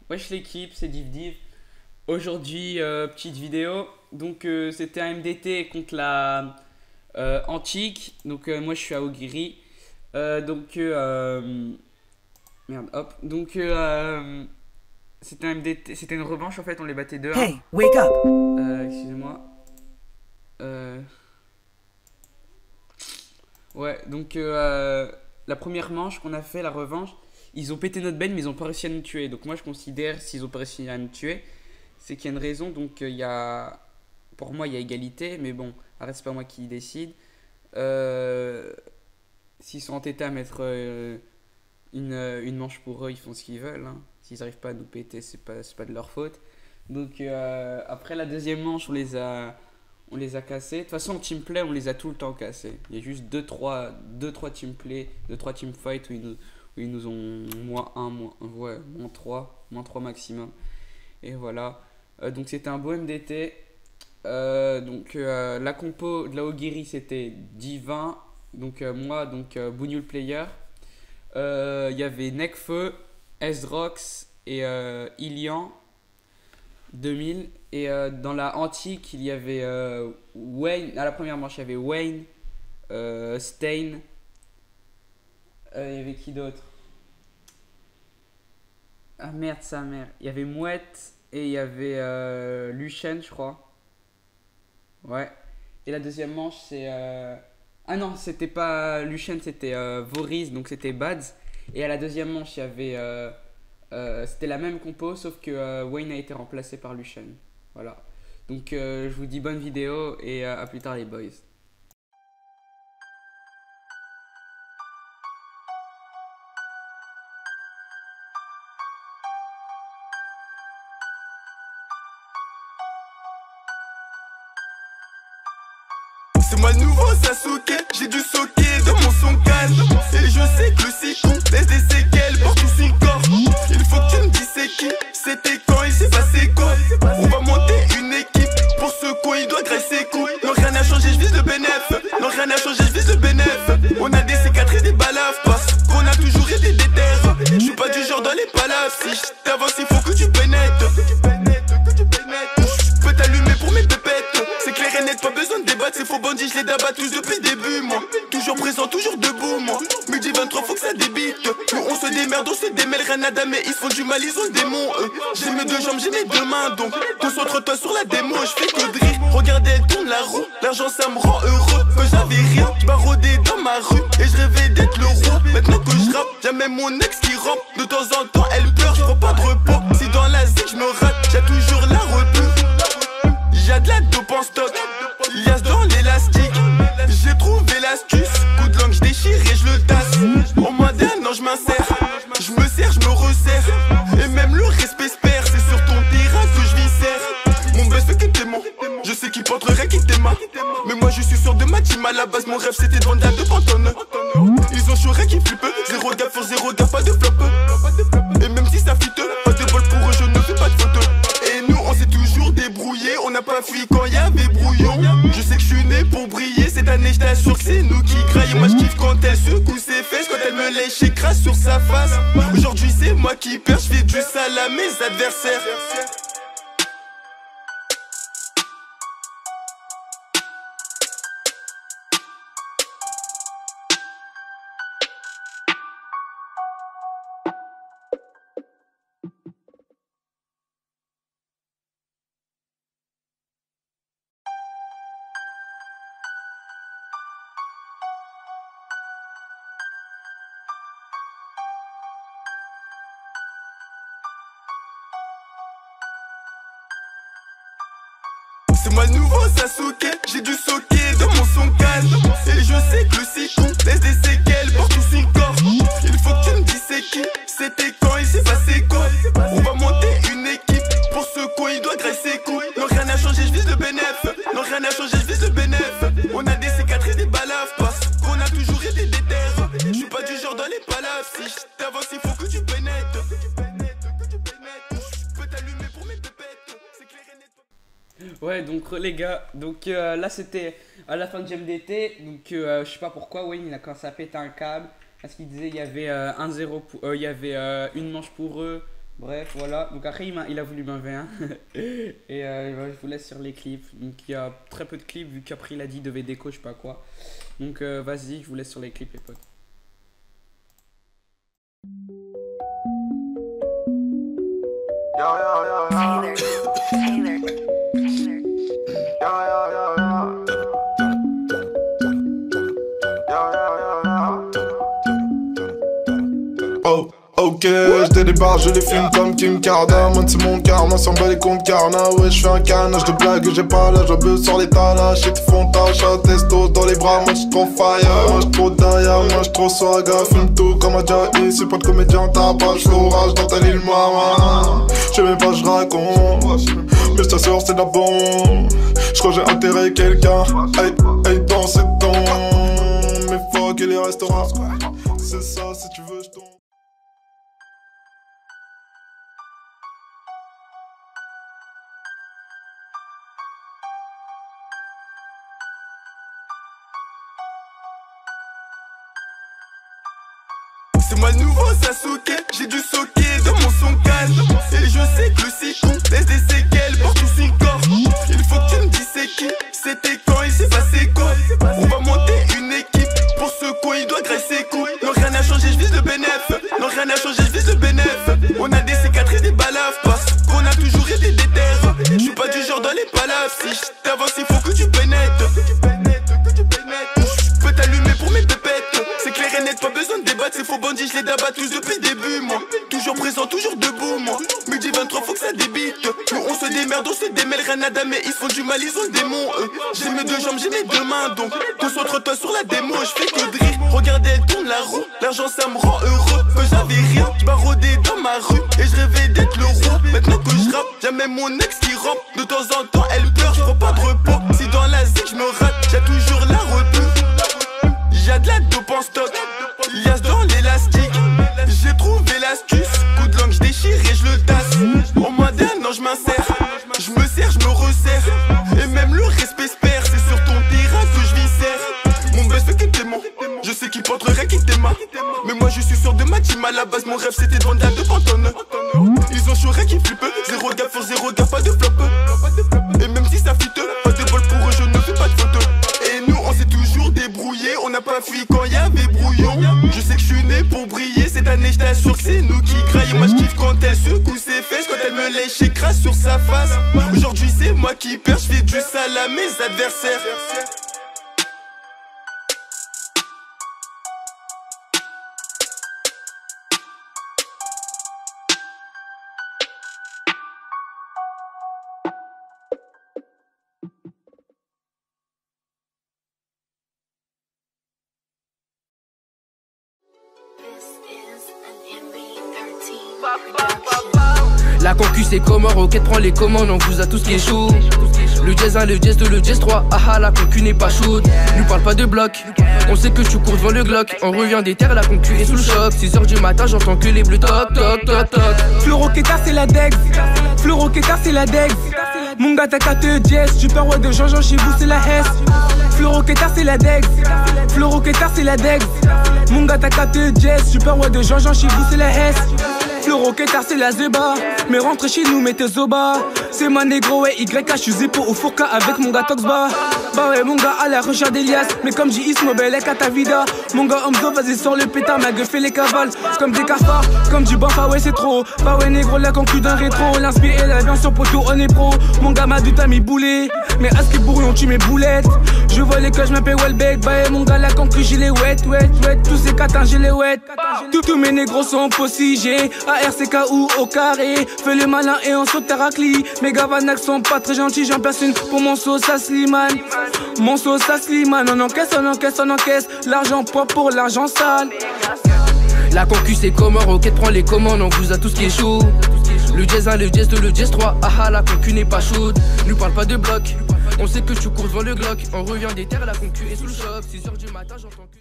Wesh l'équipe, c'est DivDiv. Aujourd'hui, petite vidéo. Donc, c'était un MDT contre la Antique. Donc, moi je suis à Ogiri. Donc, merde, hop. Donc, c'était un MDT, c'était une revanche en fait, on les battait 2-1. Hey, wake up! Excusez-moi. Euh, ouais, donc la première manche qu'on a fait, la revanche, ils ont pété notre benne, mais ils ont pas réussi à nous tuer. Donc, moi je considère, s'ils ont pas réussi à nous tuer, c'est qu'il y a une raison. Donc, il y a. Pour moi, il y a égalité, mais bon, arrête, c'est pas moi qui décide. Euh, S'ils sont entêtés à mettre une manche pour eux, ils font ce qu'ils veulent, hein. S'ils n'arrivent pas à nous péter, c'est pas de leur faute. Donc après la deuxième manche, on les a cassés. De toute façon, en teamplay, on les a tout le temps cassés. Il y a juste deux trois teamplay, 2-3 teamfights où ils nous ont ouais, moins 3 maximum. Et voilà. Donc c'était un beau MDT. Donc la compo de la Ogiri c'était Divin, donc moi, donc Bougnoul Player. Il y avait Nekfeu, Ezrox et Ilian 2000. Et dans la antique, il y avait Wayne. À la première manche, il y avait Wayne, Stain. Il y avait qui d'autre? Ah merde, sa mère. Il y avait Mouette et il y avait Luchen, je crois. Ouais. Et la deuxième manche, c'est. Ah non, c'était pas Luchen, c'était Voriz, donc c'était Bads. Et à la deuxième manche, il y avait. C'était la même compo, sauf que Wayne a été remplacé par Luchen. Voilà. Donc je vous dis bonne vidéo et à plus tard, les boys. C'est moi le nouveau Sasuke, j'ai dû soquer de mon son calme. Et je sais que le sicon laisse des séquelles pour tout son corps. Il faut que tu me dises c'est qui, c'était quand, il s'est passé quoi. On va monter une équipe, pour ce con il doit graisser ses couilles. Non rien n'a changé, je vise le bénéf. Non rien n'a changé, je vise le bénéf. On a des cicatrices, des balafres, parce qu'on a toujours été des terres. Je suis pas du genre dans les palafres, si je t'avance il faut que tu pénètres. Je peux t'allumer pour mes pépettes. C'est clair et net, pas besoin de débattre. Ces faux bandits, je les dabats tous depuis le début, moi. Toujours présent, toujours debout, moi. Midi 23, faut que ça débite. Nous, on se démerde, on se démêle, rien à damer. Ils se font du mal, ils ont le démon, eux. J'ai mes deux jambes, j'ai mes deux mains, donc concentre-toi sur la démo. Je fais que de rire. Regardez, elle tourne la roue. L'argent, ça me rend heureux. Que j'avais rien, je barodais dans ma rue. Et je rêvais d'être le roi. Maintenant que je rappe, y'a même mon ex qui rampe. De temps en temps, elle pleure, je prends pas de repos. Si dans la zik, je me rate, j'ai toujours la retour. Y'a de la dope en stock, y'a dans l'élastique. J'ai trouvé l'astuce, coup de langue je déchire et je le tasse. En moins d'un an je m'insère, je me sers, je me resserre. Et même le respect se perd, c'est sur ton terrain que je viscère. Mon buzz fait que t'es mon, je sais qu'il porterait qui t'aima. Mais moi je suis sûr de ma team, à la base mon rêve c'était de vendre la de Pantone. Ils ont chaud qui flippe, zéro gaffe pour zéro gaffe, pas de flop. Et même si ça fit, pas de bol pour eux, je ne fais pas de photo. Et nous on s'est toujours débrouillé, on n'a pas fui quand y avait brouillon. Je sais que je suis né pour briller, cette année je t'assure que c'est nous qui graille. Moi je kiffe quand elle secoue ses fesses, quand elle me lèche et crasse sur sa face. Aujourd'hui c'est moi qui perds, je fais du sale à mes adversaires. C'est moi le nouveau Sasuke, j'ai dû soquer de mon son calme. Et je sais que le sicon laisse des séquelles pour tout son corps. Il faut que tu me dises c'est qui, c'était quand, il s'est passé quoi. On va monter une équipe, pour ce con il doit graisser ses couilles. Non rien n'a changé, je vise le bénéf. Non rien n'a changé, je vise le bénéf. On a des cicatrices, des balafres, parce qu'on a toujours été des terres. Je suis pas du genre dans les palafres, si je t'avance il faut que tu pénètres. Je peux t'allumer pour mes pépettes, c'est clair et net. Ouais, donc les gars, donc là c'était à la fin de GMDT, donc je sais pas pourquoi Wayne il a commencé à péter un câble, parce qu'il disait il y avait 1-0 il y avait une manche pour eux, Bref, voilà. Donc après, il a voulu m'inviter un. Et je vous laisse sur les clips. Donc il y a très peu de clips vu qu'après il a dit il devait déco, je sais pas quoi. Donc vas-y, je vous laisse sur les clips les potes. Oh, ok, je débarque, je les filme comme Kim Kardashian. C'est mon karma, s'en bat les comptes carna. Ouais, je fais un canage de blague, j'ai pas l'âge, un peu sur les talaches. Shit font tâche, à testo dans les bras, moi j'suis trop fire. Moi j'suis trop derrière, moi j'suis trop swaga. Filme tout comme un Jai, c'est pas de comédien, t'as pas l'orage dans ta île, maman. J'sais même pas, j'raconte, mais j't'assure c'est de la bombe. J'crois j'ai intérêt quelqu'un, hey, dans ces tons. Mais fuck et les restaurants, c'est ça, si tu veux j'tombe. C'est moi le nouveau Sasuke, j'ai dû soquer dans mon son calme. Et je sais que le sicon laisse des séquelles partout sur le corps. Il faut que tu me dises c'est qui, c'était quand, il s'est passé quoi. On va monter une équipe, pour ce coin il doit graisser ses coups. Non rien n'a changé, je vise le bénéf. Non rien n'a changé, je vise le bénéf. On a des cicatrices, des balafres, parce qu'on a toujours été des terres. Je suis pas du genre dans les palafres, si je t'avance il faut que tu pénètres. Je peux t'allumer pour mes pépettes. C'est clair et net, pas besoin de débattre, c'est faux bandits, je les dabats tous depuis le début, moi. Toujours présent, toujours debout, moi. Midi 23, faut que ça débite. Nous on se démerde, on se démêle, rien à damer, ils font du mal, ils ont le démon, eux. J'ai mes deux jambes, j'ai mes deux mains, donc concentre-toi sur la démo, je fais que de rire. Regardez, elle tourne la roue, l'argent ça me rend heureux. Que j'avais rien, je barodais dans ma rue, et je rêvais d'être le roi. Maintenant que je rappe, jamais mon ex qui rampe. De temps en temps, elle pleure, je prends pas de repos. Si dans la zik, je me rate, j'ai toujours la retenue. Y'a de la dope en stock, y'a dans l'élastique. J'ai trouvé l'astuce, coup de langue je déchire et je le tasse. En moins d'un an je m'insère, je me sers, je me resserre. Et même le respect se perd, c'est sur ton terrain que je viscère. Mon buzz fait qu'il t'aimant, je sais qu'il porterait qu'il t'aima. Mais moi je suis sûr de ma team, à la base mon rêve c'était de vendre la de pantonne. Ils ont chauré qui flippe, zéro gaffe pour zéro gaffe, pas de flop. Et même si ça fit, pas de bol pour eux, je ne fais pas de photos. Et nous on s'est toujours débrouillé, on n'a pas fui quand y avait brouillon. Je sais que je suis né pour briller, cette année je t'assure que c'est nous qui graille. Moi je kiffe quand elle secoue ses fesses, quand elle me lèche et crasse sur sa face. Aujourd'hui c'est moi qui perds, je fais du sale à mes adversaires. La concu c'est comment, Rocket prend les commandes, on vous a tout ce qui est chaud. Le jazz 1, le jazz 2, le jazz 3, ah la concu n'est pas chaude. Nous parle pas de bloc, on sait que tu cours devant le Glock. On revient des terres, la concu est sous le choc. 6h du matin, j'entends que les bleus toc toc toc toc. Fluoroqueta c'est la Dex, Fluoroqueta c'est la Dex. Mon gars t'as qu'à te jazz, super roi de Jean-Jean chez vous c'est la Hesse. Fluoroqueta c'est la Dex, Fluoroqueta c'est la Dex. Mon gars t'as qu'à te jazz, super roi de Jean-Jean chez vous c'est la Hesse. Fluoroqueta c'est la Zeba, mais rentre chez nous mettez Zoba. C'est ma négro ouais YK, je suis Zippo au Fourka avec mon gars Toxba. Bah ouais mon gars à la recherche d'Elias, mais comme j'ai Ismo belle à ta vida. Mon gars Omzo vas-y sors le pétard, ma gueule fait les cavales. C'est comme des cafards, comme du bafa ouais c'est trop. Bah ouais négro la concu d'un rétro, l'inspiré et la bien sur poteau on est pro. Mon gars m'a tout à mis boulet, mais à ce que bourrion tu mets boulettes. Je vois les coches, je m'appelle Welbeck. Bah ouais mon gars la concu j'ai les wet, tous ces catins j'ai les wet. Tous mes négros sont possigés, RCK ou au carré. Fais le malin et on saute Terracli. Mes gavanacs sont pas très gentils, j'en place une pour mon sauce à Slimane. Mon sauce à Slimane, on encaisse, on encaisse, on encaisse. L'argent propre pour l'argent sale. La concu c'est comment, Rocket prend les commandes, on vous a tout ce qui est chaud. Le jazz 1, le jazz 2, le jazz 3, ah la concu n'est pas chaude. Nous parle pas de bloc, on sait que tu cours devant le Glock. On revient des terres, la concu est sous le choc. 6h du matin, j'entends que...